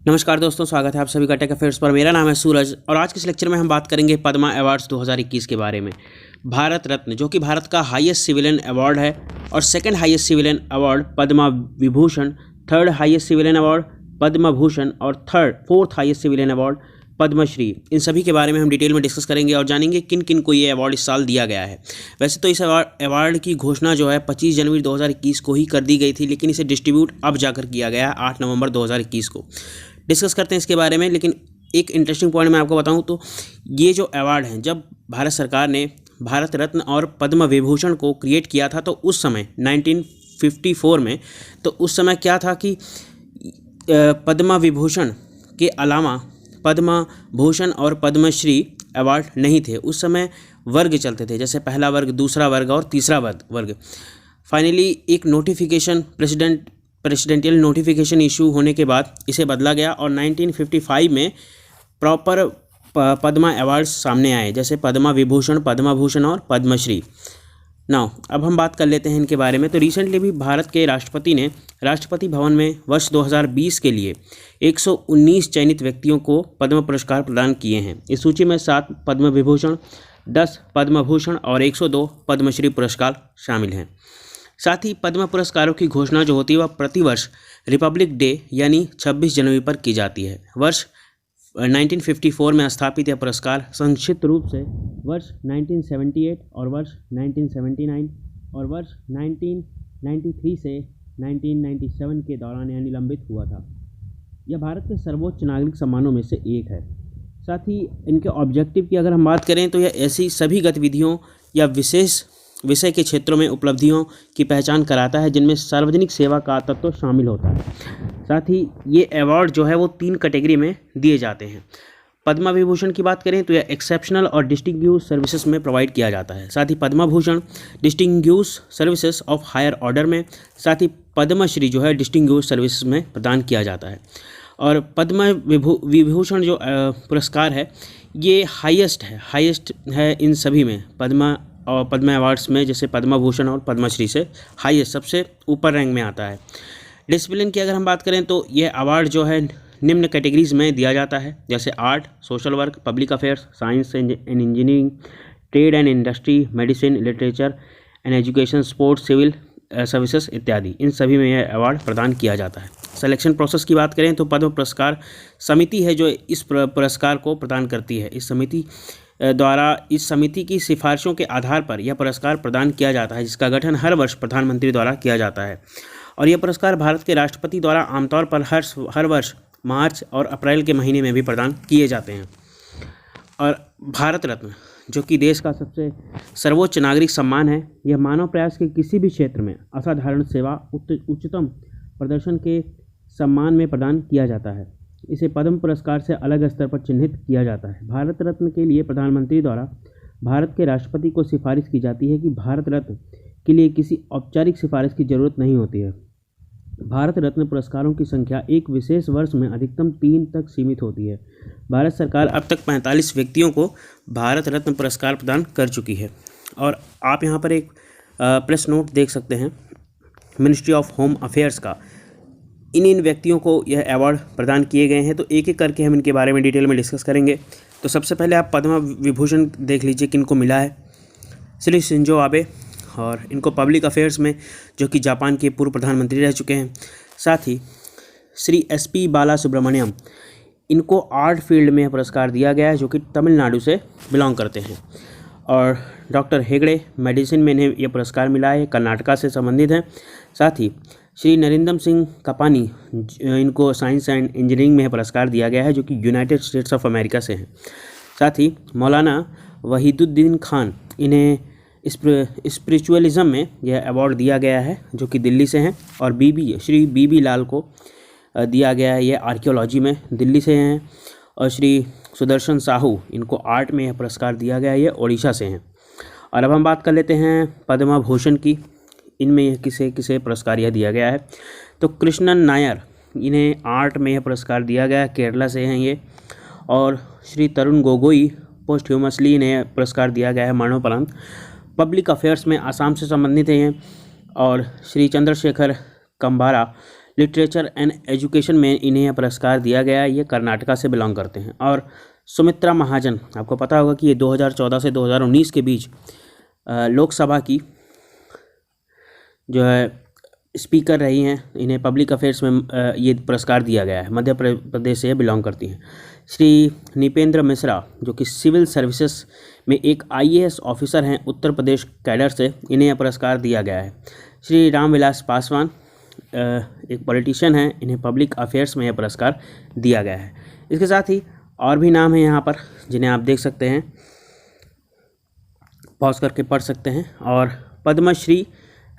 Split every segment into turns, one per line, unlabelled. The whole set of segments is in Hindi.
नमस्कार दोस्तों, स्वागत है आप सभी का टेक अफेयर्स पर। मेरा नाम है सूरज और आज के इस लेक्चर में हम बात करेंगे पद्मा अवार्ड्स 2021 के बारे में। भारत रत्न जो कि भारत का हाईएस्ट सिविलियन अवार्ड है और second highest civilian award Padma Vibhushan, third highest civilian award Padma Bhushan और fourth highest civilian award Padma Shri, इन सभी के बारे में हम डिटेल में डिस्कस करेंगे और जानेंगे किन किन को ये अवार्ड इस साल दिया गया है। वैसे तो इस अवार्ड की घोषणा जो है 25 जनवरी 2021 को ही कर दी गई थी, लेकिन इसे डिस्ट्रीब्यूट अब जाकर किया गया है 8 नवंबर 2021 को। डिस्कस करते हैं इसके बारे में, लेकिन एक इंटरेस्टिंग पॉइंट मैं आपको बताऊं तो ये जो अवार्ड हैं, जब भारत सरकार ने भारत रत्न और पद्म विभूषण को क्रिएट किया था तो उस समय 1954 में, तो उस समय क्या था कि पद्म विभूषण के अलावा पद्म भूषण और पद्मश्री अवार्ड नहीं थे। उस समय वर्ग चलते थे, जैसे पहला वर्ग, दूसरा वर्ग और तीसरा वर्ग। फाइनली एक नोटिफिकेशन प्रेसिडेंशियल नोटिफिकेशन इशू होने के बाद इसे बदला गया और 1955 में प्रॉपर पद्मा अवार्ड्स सामने आए, जैसे पद्मा विभूषण, पद्म भूषण और पद्मश्री। नाउ अब हम बात कर लेते हैं इनके बारे में। तो रिसेंटली भी भारत के राष्ट्रपति ने राष्ट्रपति भवन में वर्ष 2020 के लिए 119 चयनित व्यक्तियों को पद्म पुरस्कार प्रदान किए हैं। इस सूची में 7 पद्म विभूषण, 10 पद्म भूषण और 102 पद्मश्री पुरस्कार शामिल हैं। साथ ही पद्म पुरस्कारों की घोषणा जो होती है वह प्रतिवर्ष रिपब्लिक डे यानी 26 जनवरी पर की जाती है। वर्ष 1954 में स्थापित यह पुरस्कार संक्षिप्त रूप से वर्ष 1978 और वर्ष 1979 और वर्ष 1993 से 1997 के दौरान यह निलंबित हुआ था। यह भारत के सर्वोच्च नागरिक सम्मानों में से एक है। साथ ही इनके ऑब्जेक्टिव की अगर हम बात करें तो यह ऐसी सभी गतिविधियों या विशेष विषय के क्षेत्रों में उपलब्धियों की पहचान कराता है जिनमें सार्वजनिक सेवा का तत्व शामिल होता है। साथ ही ये अवार्ड जो है वो 3 कैटेगरी में दिए जाते हैं। पद्मा विभूषण की बात करें तो यह एक्सेप्शनल और डिस्टिंग्विश्ड सर्विसेज में प्रोवाइड किया जाता है। साथ ही Padma Bhushan distinguished services of higher order में, साथ ही पद्मश्री जो है डिस्टिंग्विश्ड सर्विसेज में प्रदान किया जाता है। और पद्मा विभूषण जो पुरस्कार है ये हाईएस्ट है इन सभी में, पद्मा और पद्मा अवार्ड्स में, जैसे पद्मा भूषण और पद्मश्री से हाईएस्ट सबसे ऊपर रैंक में आता है। डिसिप्लिन की अगर हम बात करें तो यह अवार्ड जो है निम्न कैटेगरीज में दिया जाता है, जैसे art, social work, public affairs, science and engineering, trade and industry, medicine, literature and education, sports, civil services इत्यादि। इन सभी में यह अवार्ड प्रदान किया जाता है। सिलेक्शन प्रोसेस की बात करें तो पद्म पुरस्कार समिति है जो इस पुरस्कार को प्रदान करती है। इस समिति की सिफारिशों के आधार पर यह पुरस्कार प्रदान किया जाता है, जिसका गठन हर वर्ष प्रधानमंत्री द्वारा किया जाता है। और यह पुरस्कार भारत के राष्ट्रपति द्वारा आमतौर पर हर वर्ष मार्च और अप्रैल के महीने में भी प्रदान किए जाते हैं। और भारत रत्न जो कि देश का सबसे सर्वोच्च नागरिक सम्मान है, यह मानव प्रयास के किसी भी क्षेत्र में असाधारण सेवा, उच्चतम प्रदर्शन के सम्मान में प्रदान किया जाता है। इसे पद्म पुरस्कार से अलग स्तर पर चिन्हित किया जाता है। भारत रत्न के लिए प्रधानमंत्री द्वारा भारत के राष्ट्रपति को सिफारिश की जाती है कि भारत रत्न के लिए किसी औपचारिक सिफारिश की जरूरत नहीं होती है। भारत रत्न पुरस्कारों की संख्या एक विशेष वर्ष में अधिकतम 3 तक सीमित होती है। भारत सरकार अब तक 45 व्यक्तियों को भारत रत्न पुरस्कार प्रदान कर चुकी है। और आप यहाँ पर एक प्रेस नोट देख सकते हैं मिनिस्ट्री ऑफ होम अफेयर्स का। इन व्यक्तियों को यह अवार्ड प्रदान किए गए हैं, तो एक एक करके हम इनके बारे में डिटेल में डिस्कस करेंगे। तो सबसे पहले आप पद्मा विभूषण देख लीजिए किनको मिला है। श्री शिंजो आबे, और इनको पब्लिक अफेयर्स में जो कि जापान के पूर्व प्रधानमंत्री रह चुके हैं। साथ ही श्री SP बालासुब्रमण्यम, इनको आर्ट फील्ड में पुरस्कार दिया गया है, जो कि तमिलनाडु से बिलोंग करते हैं। और डॉक्टर हेगड़े, मेडिसिन में इन्हें यह पुरस्कार मिला है, कर्नाटका से संबंधित हैं। साथ ही श्री नरिंदर सिंह कपानी, इनको साइंस एंड इंजीनियरिंग में पुरस्कार दिया गया है, जो कि यूनाइटेड स्टेट्स ऑफ अमेरिका से हैं। साथ ही मौलाना वहीदुद्दीन खान, इन्हें स्पिरिचुअलिज्म में यह अवार्ड दिया गया है, जो कि दिल्ली से हैं। और श्री BB लाल को दिया गया है, ये आर्कियोलॉजी में दिल्ली से हैं। और श्री सुदर्शन साहू, इनको आर्ट में यह पुरस्कार दिया गया है, ये ओडिशा से हैं। और अब हम बात कर लेते हैं पद्मा भूषण की। इनमें किसे पुरस्कार यह दिया गया है, तो कृष्णन नायर, इन्हें आर्ट में यह पुरस्कार दिया गया है, केरला से हैं ये। और श्री तरुण गोगोई, पोस्टह्यूमसली इन्हें पुरस्कार दिया गया है मरणोपरांत। पब्लिक अफेयर्स में आसाम से संबंधित हैं। और Shri Chandrashekhar Kambara, literature and education में इन्हें यह पुरस्कार दिया गया है। ये कर्नाटका से बिलोंग करते हैं। और सुमित्रा महाजन, आपको पता होगा कि ये 2014 से 2019 के बीच लोकसभा की जो है स्पीकर रही हैं। इन्हें पब्लिक अफेयर्स में ये पुरस्कार दिया गया है। मध्य प्रदेश से बिलोंग करती हैं। श्री निपेंद्र मिश्रा, जो कि सिविल सर्विसेज में एक IAS ऑफिसर हैं, उत्तर प्रदेश कैडर से, इन्हें यह पुरस्कार दिया गया है। श्री रामविलास पासवान एक पॉलिटिशियन हैं, इन्हें पब्लिक अफेयर्स में यह पुरस्कार दिया गया है। इसके साथ ही और भी नाम हैं यहाँ पर जिन्हें आप देख सकते हैं, पॉज करके पढ़ सकते हैं। और पद्मश्री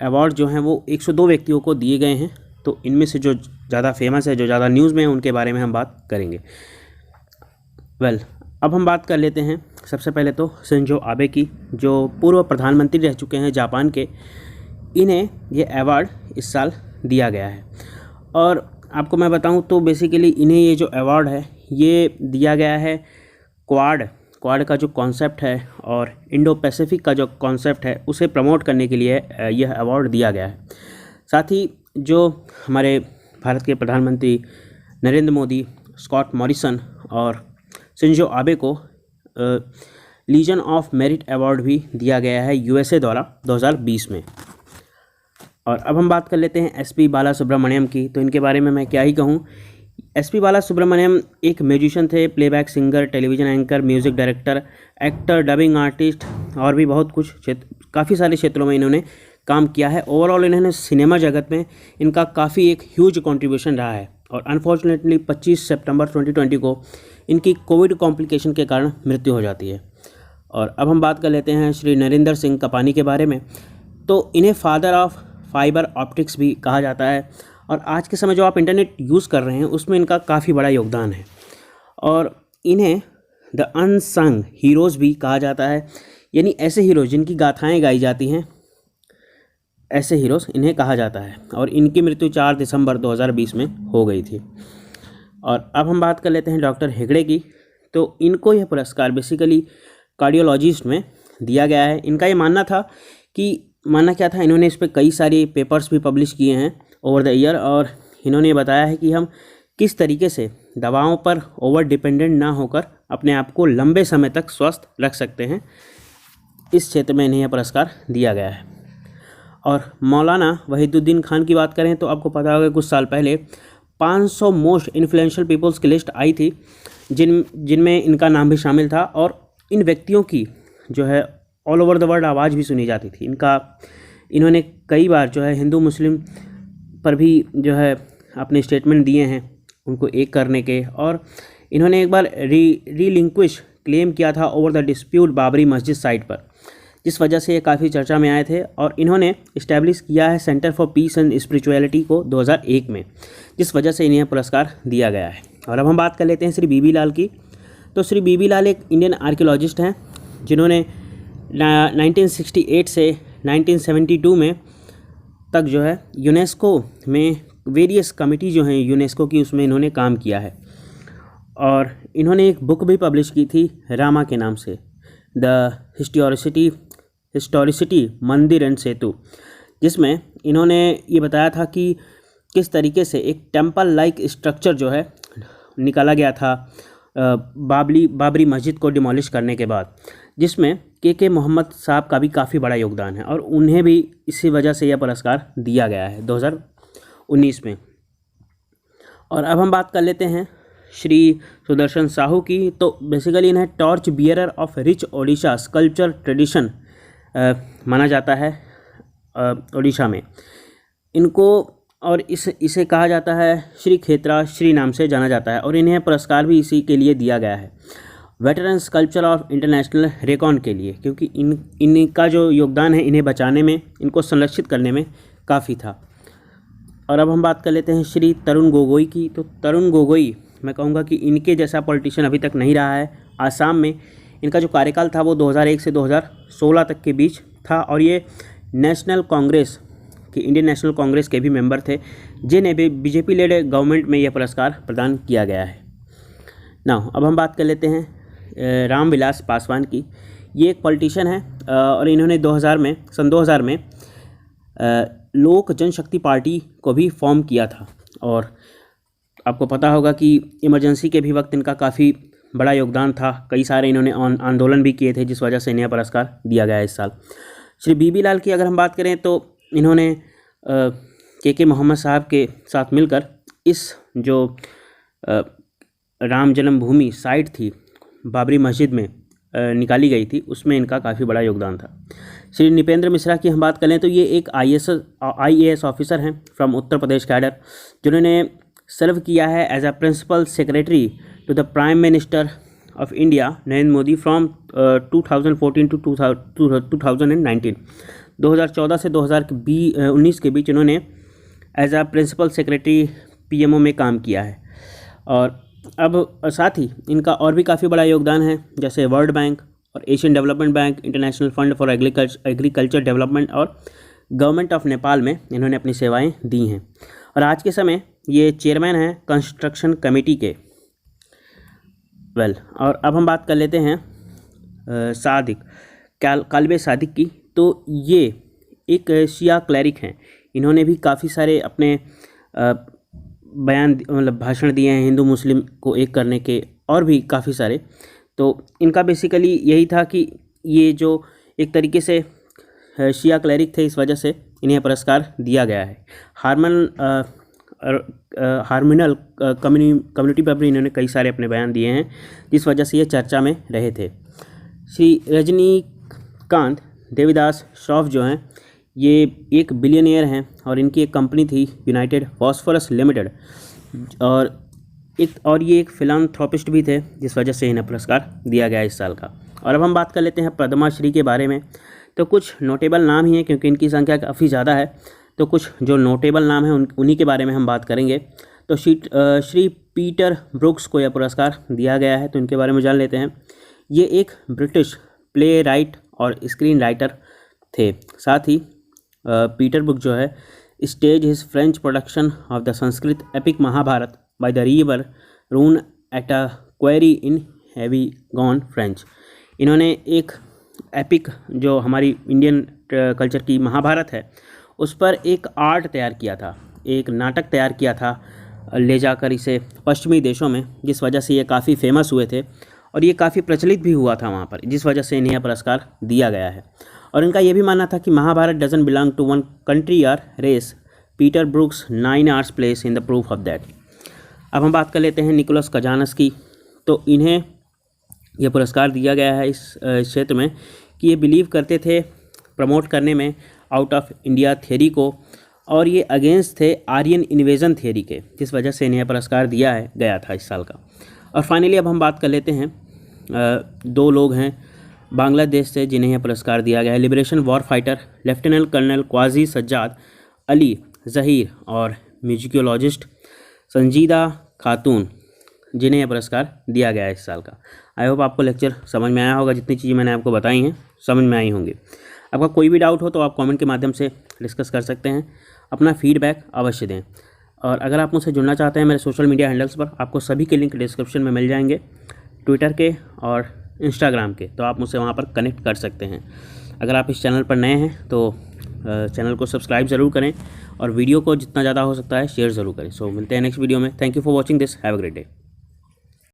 अवार्ड जो हैं वो 102 व्यक्तियों को दिए गए हैं। तो इनमें से जो ज़्यादा फेमस है, जो ज़्यादा न्यूज़ में है, उनके बारे में हम बात करेंगे। अब हम बात कर लेते हैं सबसे पहले तो शिंजो आबे की, जो पूर्व प्रधानमंत्री रह चुके हैं जापान के। इन्हें ये अवार्ड इस साल दिया गया है। और आपको मैं बताऊं तो बेसिकली इन्हें ये जो अवार्ड है ये दिया गया है क्वाड का जो कॉन्सेप्ट है और इंडो पैसिफिक का जो कॉन्सेप्ट है उसे प्रमोट करने के लिए यह अवार्ड दिया गया है। साथ ही जो हमारे भारत के प्रधानमंत्री नरेंद्र मोदी, स्कॉट मॉरिसन और शिंजो आबे को लीजन ऑफ मेरिट अवार्ड भी दिया गया है USA द्वारा 2020 में। और अब हम बात कर लेते हैं SP बालासुब्रमण्यम की। तो इनके बारे में मैं क्या ही कहूँ। SP बालासुब्रमण्यम एक म्यूजिशियन थे, playback singer, television anchor, music director, actor, dubbing artist और भी बहुत कुछ काफ़ी सारे क्षेत्रों में इन्होंने काम किया है। ओवरऑल इन्होंने सिनेमा जगत में इनका काफ़ी एक ह्यूज कंट्रीब्यूशन रहा है। और अनफॉर्चुनेटली 25 सितंबर 2020 को इनकी कोविड कॉम्प्लिकेशन के कारण मृत्यु हो जाती है। और अब हम बात कर लेते हैं श्री नरेंद्र सिंह कपानी के बारे में। तो इन्हें फादर ऑफ फाइबर ऑप्टिक्स भी कहा जाता है। और आज के समय जो आप इंटरनेट यूज़ कर रहे हैं उसमें इनका काफ़ी बड़ा योगदान है। और इन्हें द अनसंग हीरोज़ भी कहा जाता है, यानी ऐसे हीरोज़ जिनकी गाथाएं गाई जाती हैं, ऐसे हीरोज़ इन्हें कहा जाता है। और इनकी मृत्यु 4 दिसंबर 2020 में हो गई थी। और अब हम बात कर लेते हैं डॉक्टर हेगड़े की। तो इनको यह पुरस्कार बेसिकली कार्डियोलॉजिस्ट में दिया गया है। इनका ये मानना क्या था, इन्होंने इस पर कई सारे पेपर्स भी पब्लिश किए हैं ओवर द ईयर। और इन्होंने बताया है कि हम किस तरीके से दवाओं पर ओवर डिपेंडेंट ना होकर अपने आप को लंबे समय तक स्वस्थ रख सकते हैं। इस क्षेत्र में इन्हें यह पुरस्कार दिया गया है। और मौलाना वहीदुद्दीन खान की बात करें तो आपको पता होगा कुछ साल पहले 500 मोस्ट इन्फ्लुएंशियल पीपल्स की लिस्ट आई थी, जिनमें इनका नाम भी शामिल था। और इन व्यक्तियों की जो है ऑल ओवर द वर्ल्ड आवाज़ भी सुनी जाती थी। इन्होंने कई बार जो है हिंदू मुस्लिम पर भी जो है अपने स्टेटमेंट दिए हैं उनको एक करने के। और इन्होंने एक बार रीलिंक्विश क्लेम किया था ओवर द डिस्प्यूट बाबरी मस्जिद साइट पर, जिस वजह से ये काफ़ी चर्चा में आए थे। और इन्होंने इस्टेब्लिश किया है centre for piece and spirituality को 2001 में, जिस वजह से इन्हें पुरस्कार दिया गया है। और अब हम बात कर लेते हैं श्री बीबी लाल की। तो श्री बीबी लाल एक इंडियन आर्कियोलॉजिस्ट हैं जिन्होंने 1968 से 1972 में तक जो है यूनेस्को में वेरियस कमिटी जो हैं यूनेस्को की, उसमें इन्होंने काम किया है। और इन्होंने एक बुक भी पब्लिश की थी रामा के नाम से, द हिस्टोरिसिटी मंदिर एंड सेतु, जिसमें इन्होंने ये बताया था कि किस तरीके से एक टेम्पल लाइक स्ट्रक्चर जो है निकाला गया था बाबरी मस्जिद को डिमोलिश करने के बाद, जिसमें के मोहम्मद साहब का भी काफ़ी बड़ा योगदान है। और उन्हें भी इसी वजह से यह पुरस्कार दिया गया है 2019 में। और अब हम बात कर लेते हैं श्री सुदर्शन साहू की। तो बेसिकली इन्हें torch bearer of rich Odisha sculpture tradition माना जाता है ओडिशा में इनको। और इसे कहा जाता है श्री खेतरा श्री नाम से जाना जाता है। और इन्हें पुरस्कार भी इसी के लिए दिया गया है, veteran sculpture of international Recon के लिए, क्योंकि इनका जो योगदान है इन्हें बचाने में, इनको संरक्षित करने में काफ़ी था। और अब हम बात कर लेते हैं श्री तरुण गोगोई की। तो तरुण गोगोई, मैं कहूँगा कि इनके जैसा पॉलिटिशियन अभी तक नहीं रहा है। आसाम में इनका जो कार्यकाल था वो 2001 से 2016 तक के बीच था। और ये नेशनल कांग्रेस कि इंडियन नेशनल कांग्रेस के भी मेंबर थे, जिन्हें भी बीजेपी लेड गवर्नमेंट में यह पुरस्कार प्रदान किया गया है। अब हम बात कर लेते हैं रामविलास पासवान की। ये एक पॉलिटिशियन है और इन्होंने सन 2000 में लोक जनशक्ति पार्टी को भी फॉर्म किया था। और आपको पता होगा कि इमरजेंसी के भी वक्त इनका काफ़ी बड़ा योगदान था। कई सारे इन्होंने आंदोलन भी किए थे, जिस वजह से इन्हें पुरस्कार दिया गया है इस साल। श्री बीबी लाल की अगर हम बात करें तो इन्होंने के मोहम्मद साहब के साथ मिलकर इस जो राम जन्मभूमि साइट थी बाबरी मस्जिद में निकाली गई थी, उसमें इनका काफ़ी बड़ा योगदान था। श्री नृपेंद्र मिश्रा की हम बात करें तो ये एक IAS ऑफिसर हैं फ्रॉम उत्तर प्रदेश कैडर, जिन्होंने सर्व किया है as a principal secretary to the prime minister of India Narendra Modi from 2014 to 2019। 2014 से 2019 के बीच इन्होंने as a principal secretary PMO में काम किया है। और अब साथ ही इनका और भी काफ़ी बड़ा योगदान है, जैसे वर्ल्ड बैंक और Asian development bank, international fund for agriculture development और गवर्नमेंट ऑफ नेपाल में इन्होंने अपनी सेवाएं दी हैं। और आज के समय ये चेयरमैन हैं कंस्ट्रक्शन कमेटी के। और अब हम बात कर लेते हैं सादिक काल्बे सादिक की। तो ये एक शिया क्लैरिक हैं, इन्होंने भी काफ़ी सारे अपने बयान मतलब भाषण दिए हैं हिंदू मुस्लिम को एक करने के, और भी काफ़ी सारे। तो इनका बेसिकली यही था कि ये जो एक तरीके से शिया क्लैरिक थे, इस वजह से इन्हें पुरस्कार दिया गया है। हार्मोनल कम्युनिटी पर भी इन्होंने कई सारे अपने बयान दिए हैं, जिस वजह से ये चर्चा में रहे थे। श्री रजनीकांत देवीदास श्रॉफ जो हैं, ये एक बिलियनियर हैं और इनकी एक कंपनी थी यूनाइटेड फॉस्फोरस लिमिटेड, और ये एक फिलांथ्रोपिस्ट भी थे, जिस वजह से इन्हें पुरस्कार दिया गया इस साल का। और अब हम बात कर लेते हैं पद्मा श्री के बारे में। तो कुछ नोटेबल नाम ही हैं, क्योंकि इनकी संख्या काफ़ी ज़्यादा है, तो कुछ जो नोटेबल नाम हैं उन्हीं के बारे में हम बात करेंगे। तो श्री पीटर ब्रुक्स को यह पुरस्कार दिया गया है, तो इनके बारे में जान लेते हैं। ये एक ब्रिटिश प्ले राइट और स्क्रीन राइटर थे। साथ ही पीटर बुक जो है stage his French production of the Sanskrit epic Mahabharata by the river run at a quarry in Avignon French. इन्होंने एक एपिक जो हमारी इंडियन कल्चर की महाभारत है, उस पर एक आर्ट तैयार किया था, एक नाटक तैयार किया था, ले जाकर इसे पश्चिमी देशों में, जिस वजह से ये काफ़ी फेमस हुए थे और ये काफ़ी प्रचलित भी हुआ था वहाँ पर, जिस वजह से इन्हें यह पुरस्कार दिया गया है। और इनका ये भी मानना था कि Mahabharata doesn't belong to one country और race, Peter Brook's 9 hours plays in the proof of that. अब हम बात कर लेते हैं निकोलस कजानस की। तो इन्हें यह पुरस्कार दिया गया है इस क्षेत्र में कि ये बिलीव करते थे प्रमोट करने में आउट ऑफ इंडिया थ्योरी को, और ये अगेंस्ट थे आर्यन इन्वेजन थ्योरी के, जिस वजह से इन्हें पुरस्कार दिया गया था इस साल का। और फाइनली अब हम बात कर लेते हैं 2 लोग हैं बांग्लादेश से जिन्हें यह पुरस्कार दिया गया है। Liberation war fighter lieutenant colonel Quazi Sajjad Ali Zahir और म्यूजिकोलॉजिस्ट संजीदा खातून, जिन्हें यह पुरस्कार दिया गया है इस साल का। आई होप आपको लेक्चर समझ में आया होगा, जितनी चीज़ें मैंने आपको बताई हैं समझ में आई होंगी। आपका कोई भी डाउट हो तो आप कमेंट के माध्यम से डिस्कस कर सकते हैं, अपना फीडबैक अवश्य दें। और अगर आप मुझसे जुड़ना चाहते हैं मेरे सोशल मीडिया हैंडल्स पर, आपको सभी के लिंक डिस्क्रिप्शन में मिल जाएंगे, ट्विटर के और इंस्टाग्राम के, तो आप मुझसे वहाँ पर कनेक्ट कर सकते हैं। अगर आप इस चैनल पर नए हैं तो चैनल को सब्सक्राइब ज़रूर करें और वीडियो को जितना ज़्यादा हो सकता है शेयर ज़रूर करें। सो मिलते हैं नेक्स्ट वीडियो में। Thank you for watching this, have a great day.